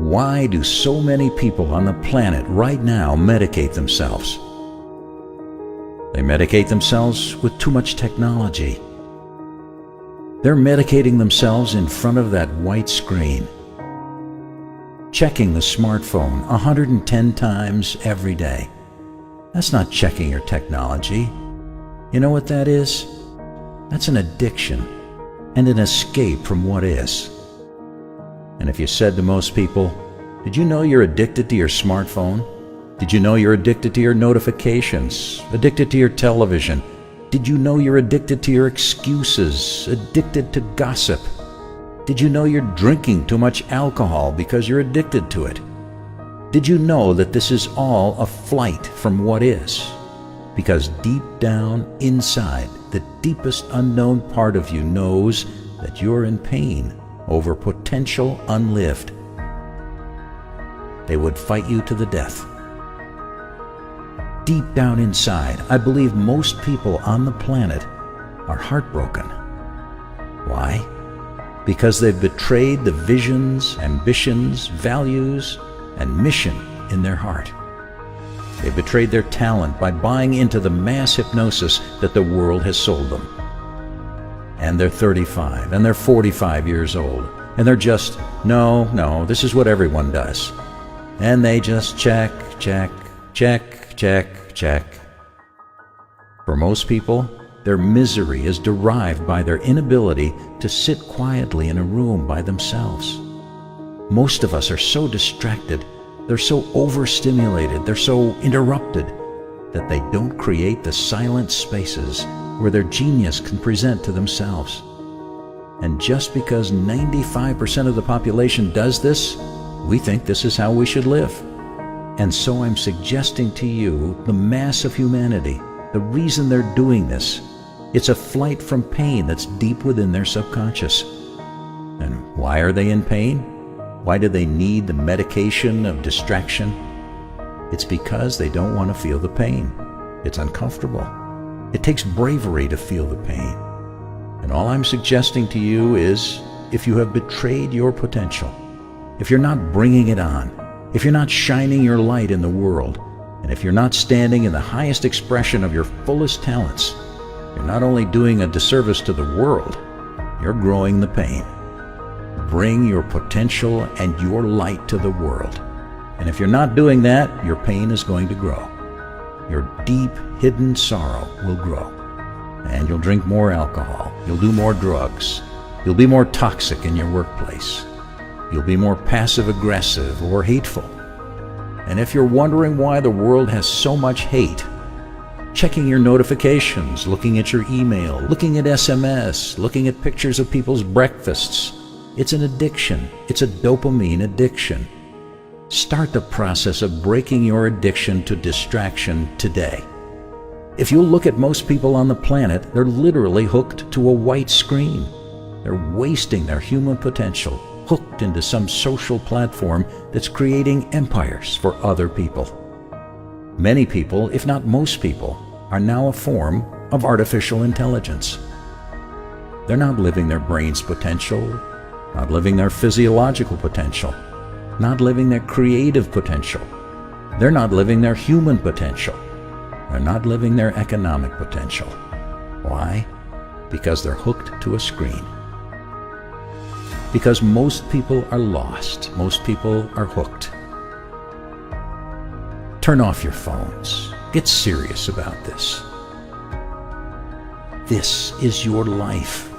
Why do so many people on the planet right now medicate themselves? They medicate themselves with too much technology. They're medicating themselves in front of that white screen, checking the smartphone 110 times every day. That's not checking your technology. You know what that is? That's an addiction and an escape from what is. And if you said to most people, "Did you know you're addicted to your smartphone? Did you know you're addicted to your notifications? Addicted to your television? Did you know you're addicted to your excuses? Addicted to gossip? Did you know you're drinking too much alcohol because you're addicted to it? Did you know that this is all a flight from what is? Because deep down inside, the deepest unknown part of you knows that you're in pain over potential unlived. They would fight you to the death. Deep down inside, I believe most people on the planet are heartbroken. Why? Because they've betrayed the visions, ambitions, values, and mission in their heart. They betrayed their talent by buying into the mass hypnosis that the world has sold them. And they're 35, and they're 45 years old, and they're just, no, this is what everyone does. And they just check. For most people, their misery is derived by their inability to sit quietly in a room by themselves. Most of us are so distracted, they're so overstimulated, they're so interrupted, that they don't create the silent spaces where their genius can present to themselves. And just because 95% of the population does this, we think this is how we should live. And so I'm suggesting to you, the mass of humanity, the reason they're doing this, it's a flight from pain that's deep within their subconscious. And why are they in pain? Why do they need the medication of distraction? It's because they don't want to feel the pain. It's uncomfortable. It takes bravery to feel the pain. And all I'm suggesting to you is, if you have betrayed your potential, if you're not bringing it on, if you're not shining your light in the world, and if you're not standing in the highest expression of your fullest talents, you're not only doing a disservice to the world, you're growing the pain. Bring your potential and your light to the world. And if you're not doing that, your pain is going to grow. Your deep, hidden sorrow will grow. And you'll drink more alcohol. You'll do more drugs. You'll be more toxic in your workplace. You'll be more passive-aggressive or hateful. And if you're wondering why the world has so much hate, checking your notifications, looking at your email, looking at SMS, looking at pictures of people's breakfasts, it's an addiction. It's a dopamine addiction. Start the process of breaking your addiction to distraction today. If you look at most people on the planet, they're literally hooked to a white screen. They're wasting their human potential, hooked into some social platform that's creating empires for other people. Many people, if not most people, are now a form of artificial intelligence. They're not living their brain's potential, not living their physiological potential, not living their creative potential. They're not living their human potential. They're not living their economic potential. Why? Because they're hooked to a screen. Because most people are lost. Most people are hooked. Turn off your phones. Get serious about this. This is your life.